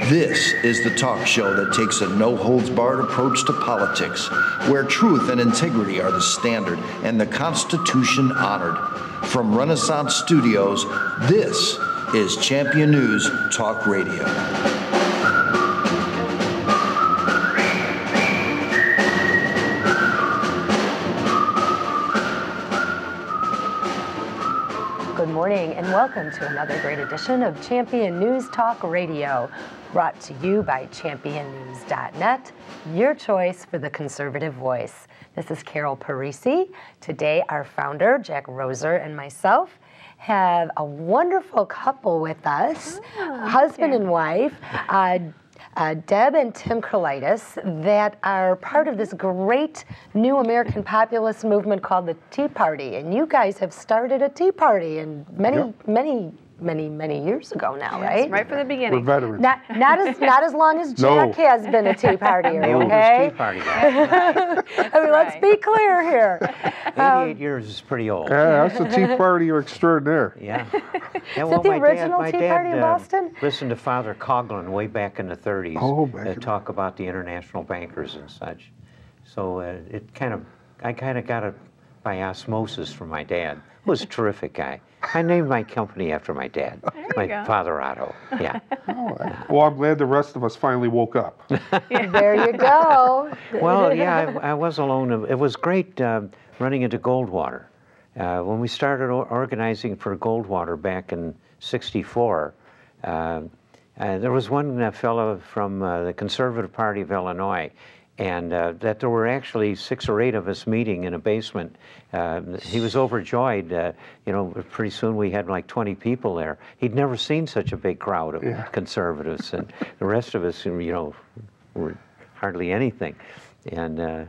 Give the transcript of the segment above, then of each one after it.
This is the talk show that takes a no-holds-barred approach to politics, where truth and integrity are the standard and the Constitution honored. From Renaissance Studios, this is Champion News Talk Radio. Good morning and welcome to another great edition of Champion News Talk Radio, brought to you by championnews.net, your choice for the conservative voice. This is Carol Parisi. Today our founder, Jack Roeser, and myself have a wonderful couple with us, husband and wife, Deb and Tim Kraulidis, that are part of this great new American populist movement called the Tea Party. And you guys have started a Tea Party in many years ago now, right? Right from the beginning. We're veterans. Not as long as Jack has been a Tea Partier, okay? Tea Party. I mean, let's be clear here. 88 years is pretty old. Yeah, that's a Tea Party extraordinaire. Yeah. Is it the original Tea Party in Boston? Listened to Father Coughlin way back in the 30s. Oh, talk about the international bankers and such. So I kind of got it by osmosis from my dad, who was a terrific guy. I named my company after my dad, my Father Otto. Yeah. Well, I'm glad the rest of us finally woke up. There you go. Well, yeah, I was alone. It was great running into Goldwater. When we started organizing for Goldwater back in '64, there was one fellow from the Conservative Party of Illinois, and that there were actually 6 or 8 of us meeting in a basement. He was overjoyed. Pretty soon we had like 20 people there. He'd never seen such a big crowd of conservatives, and the rest of us, were hardly anything. And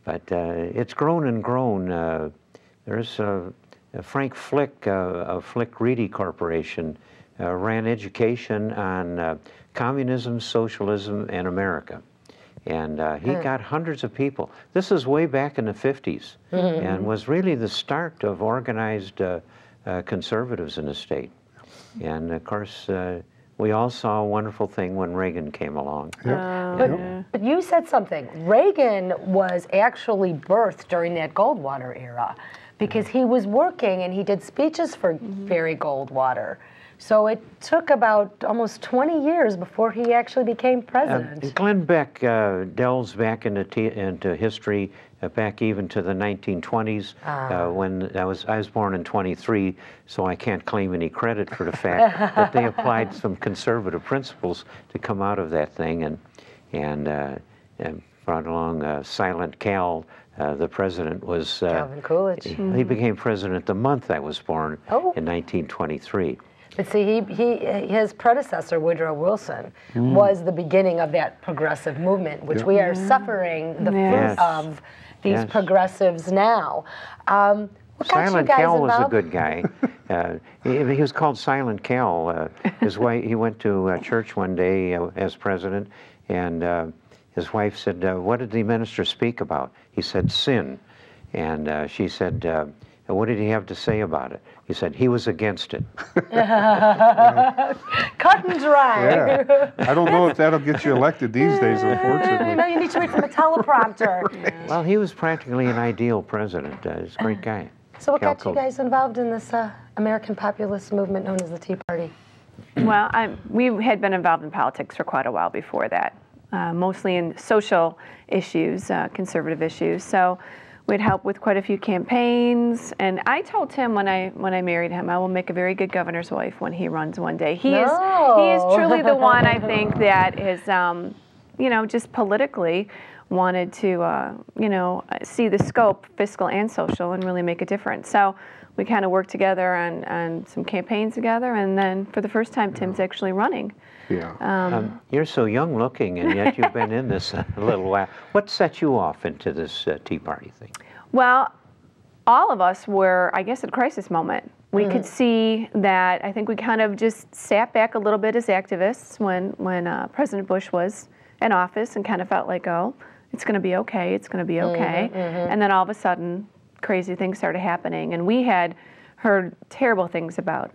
but it's grown and grown. There's Frank Flick of Flick Reedy Corporation ran education on communism, socialism, and America. And he got hundreds of people. This is way back in the 50s, and was really the start of organized conservatives in the state. And of course, we all saw a wonderful thing when Reagan came along. But you said something. Reagan was actually birthed during that Goldwater era, because he was working and he did speeches for Barry Goldwater. So it took about almost 20 years before he actually became president. Glenn Beck delves back into history, back even to the 1920s, when I was born in '23, so I can't claim any credit for the fact that they applied some conservative principles to come out of that thing, and brought along Silent Cal. The president was Calvin Coolidge. He became president the month I was born in 1923. But see, his predecessor, Woodrow Wilson, was the beginning of that progressive movement, which we are suffering the fruit of these progressives now. Silent Cal was a good guy. He was called Silent Cal. His wife, he went to church one day as president, and his wife said, "What did the minister speak about?" He said, "Sin." And she said, "What did he have to say about it?" He said, "He was against it." Cut and dry. Yeah. I don't know if that'll get you elected these days, unfortunately. No, you need to read from a teleprompter. Well, he was practically an ideal president. He's a great guy. So what got you guys involved in this American populist movement known as the Tea Party? Well, we had been involved in politics for quite a while before that, mostly in social issues, conservative issues. So we'd help with quite a few campaigns, and I told Tim when I married him, I will make a very good governor's wife when he runs one day. He is truly the one, I think, that is, just politically wanted to, see the scope, fiscal and social, and really make a difference. So we kind of worked together on some campaigns together, and then for the first time, Tim's actually running. Yeah. You're so young looking, and yet you've been in this a little while. What set you off into this Tea Party thing? Well, all of us were, I guess, at a crisis moment. We could see that. I think we kind of just sat back a little bit as activists when President Bush was in office, and kind of felt like, oh, it's going to be okay, it's going to be okay. And then all of a sudden, crazy things started happening. And we had heard terrible things about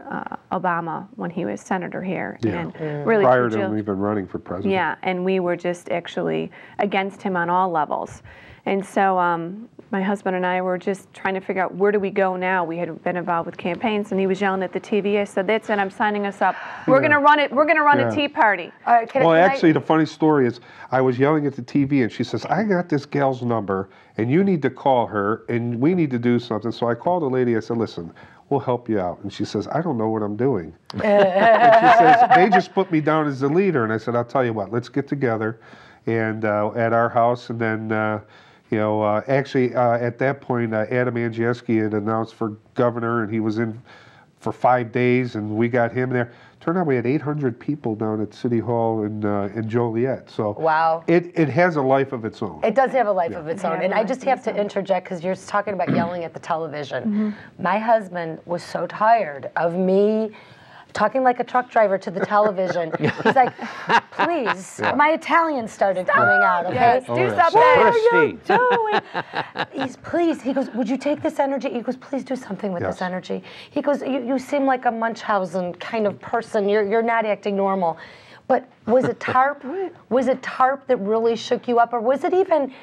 Obama when he was senator here, Yeah. and really Prior to him even running for president. yeah, and we were just actually against him on all levels. And so my husband and I were just trying to figure out, where do we go now? We had been involved with campaigns, and he was yelling at the TV. I said, that's it, I'm signing us up. We're going to run it. We're going to run a Tea Party. Well, actually, the funny story is I was yelling at the TV, and she says, I got this gal's number, and you need to call her, and we need to do something. So I called the lady. I said, listen, we'll help you out. And she says, I don't know what I'm doing. And she says, they just put me down as the leader. And I said, I'll tell you what, let's get together and at our house. And then, actually, at that point, Adam Andrzejewski had announced for governor, and he was in for 5 days, and we got him there. Turned out we had 800 people down at City Hall in Joliet. So wow, it has a life of its own. It does have a life of its own. And I just have to interject, because you're talking about yelling at the television. My husband was so tired of me talking like a truck driver to the television. He's like, please, my Italian started coming out, okay? Yes, do something. What are you doing? Please, he goes, would you take this energy? He goes, please do something with this energy. He goes, you seem like a Munchausen kind of person. You're not acting normal. But was it TARP? Was it TARP that really shook you up? Or was it even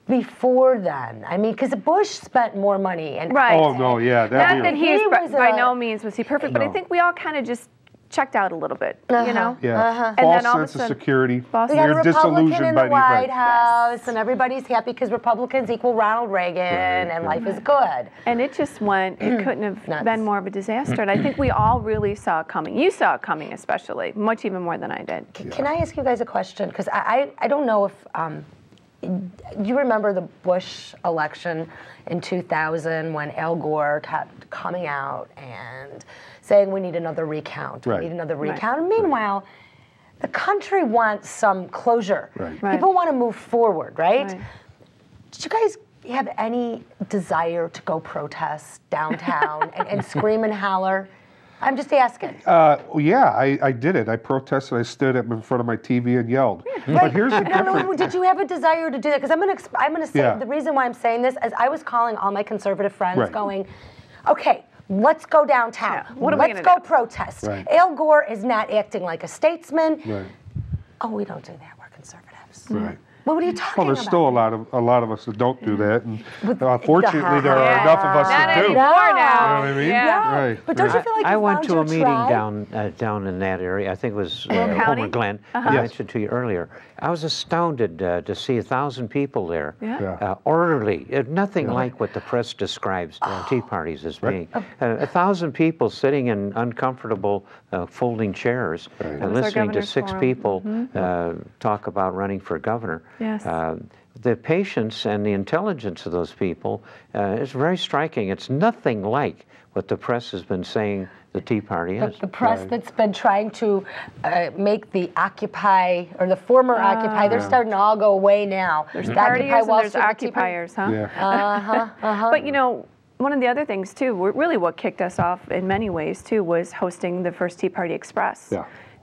before then? I mean, because Bush spent more money. And right. Oh, no, yeah. Not that he was by no means was he perfect, but I think we all kind of just checked out a little bit, you know? Yeah. And False then all sense of of a sudden, security. we got a They're Republican disillusioned in by the the White House, and everybody's happy because Republicans equal Ronald Reagan, and life is good. And it just went, it couldn't have been more of a disaster. And I think we all really saw it coming. You saw it coming especially, much even more than I did. Can I ask you guys a question? Because I don't know if, you remember the Bush election in 2000 when Al Gore kept coming out and saying we need another recount, we need another recount. And meanwhile, the country wants some closure. People want to move forward, right? Did you guys have any desire to go protest downtown and scream and holler? I'm just asking. Yeah, I did it. I protested. I stood up in front of my TV and yelled. But here's the difference. Did you have a desire to do that? Because I'm going to say the reason why I'm saying this is I was calling all my conservative friends going, okay, let's go downtown. What are we let's go protest. Al Gore is not acting like a statesman. Oh, we don't do that. We're conservatives. What are you talking about? Well, there's still a lot of us that don't do that, and fortunately, there are enough of us that do. Not anymore now. You know what I mean? Yeah. But don't you feel like I you went found to your a meeting tribe? down in that area. I think it was County? Homer Glen. I mentioned to you earlier. I was astounded to see 1,000 people there, orderly. Nothing like what the press describes tea parties as being. 1,000 people sitting in uncomfortable folding chairs and listening to 6 people talk about running for governor. The patience and the intelligence of those people is very striking. It's nothing like what the press has been saying the Tea Party is. The press that's been trying to make the Occupy, or the former Occupy, they're starting to all go away now. There's partiers and there's occupiers, huh? But you know, one of the other things too, really what kicked us off in many ways too, was hosting the first Tea Party Express.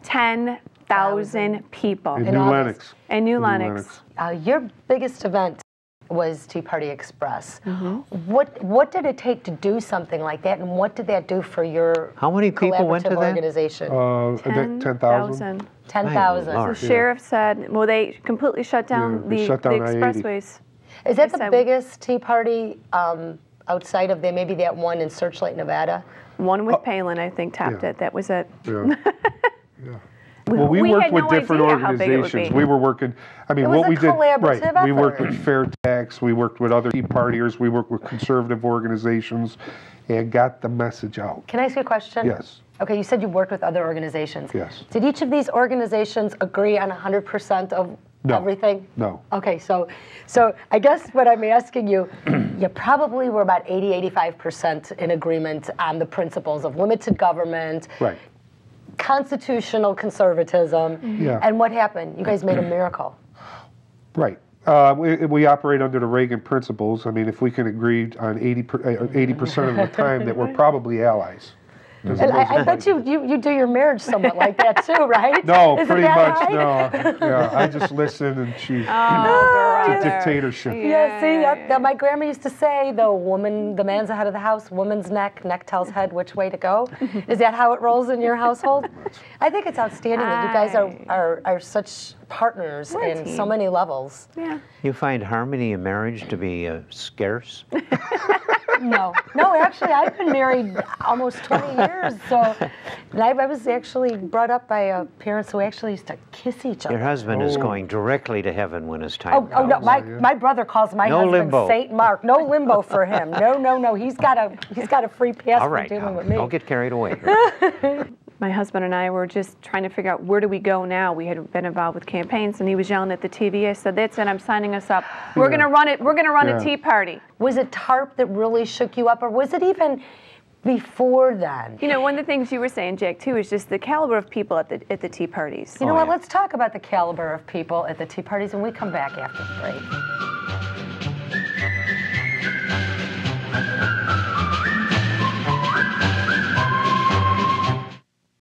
10,000 people. In New Lenox. In New Lenox. Your biggest event was Tea Party Express. What did it take to do something like that, and what did that do for your How many people went to that? organization? 10,000. 10,000. The sheriff said, well, they completely shut down the expressways. Is that the biggest Tea Party outside of maybe that one in Searchlight, Nevada? One with Palin, I think, topped it. That was it. Well, we worked with different idea how big it would organizations. be. We were working. I mean, It was what a we did. collaborative We worked effort. with Fair Tax. We worked with other Tea Partiers. We worked with conservative organizations, and got the message out. Can I ask you a question? Yes. Okay, you said you worked with other organizations. Yes. Did each of these organizations agree on 100% of everything? No. Okay, so I guess what I'm asking you, you probably were about 85% in agreement on the principles of limited government, constitutional conservatism, and what happened? You guys made a miracle. Right. We operate under the Reagan principles. I mean, if we can agree on 80% of the time, that we're probably allies. Does And it most I bet you do your marriage somewhat like that too, right? No, Isn't pretty that much, right? no. Yeah, I just listen and she, brother. dictatorship. Yeah, see, that my grandma used to say, the man's the head of the house, woman's neck tells head which way to go. Is that how it rolls in your household? I think it's outstanding that you guys are such partners We're a in team. so many levels. Yeah. You find harmony in marriage to be scarce? No, actually, I've been married almost 20 years, so and I was actually brought up by parents who actually used to kiss each other. Your husband is going directly to heaven when his time Oh comes. no, my brother calls my No husband limbo. Saint Mark. No limbo for him. No. He's got a free pass All for right, dealing with me. don't get carried away. My husband and I were just trying to figure out where do we go now. We had been involved with campaigns, and he was yelling at the TV. I said, "That's it. I'm signing us up. We're gonna run it. We're gonna run a tea party." Was it TARP that really shook you up, or was it even before then? You know, one of the things you were saying, Jack, too, is just the caliber of people at the tea parties. You know Oh, what? yeah. Let's talk about the caliber of people at the tea parties when we come back after the break.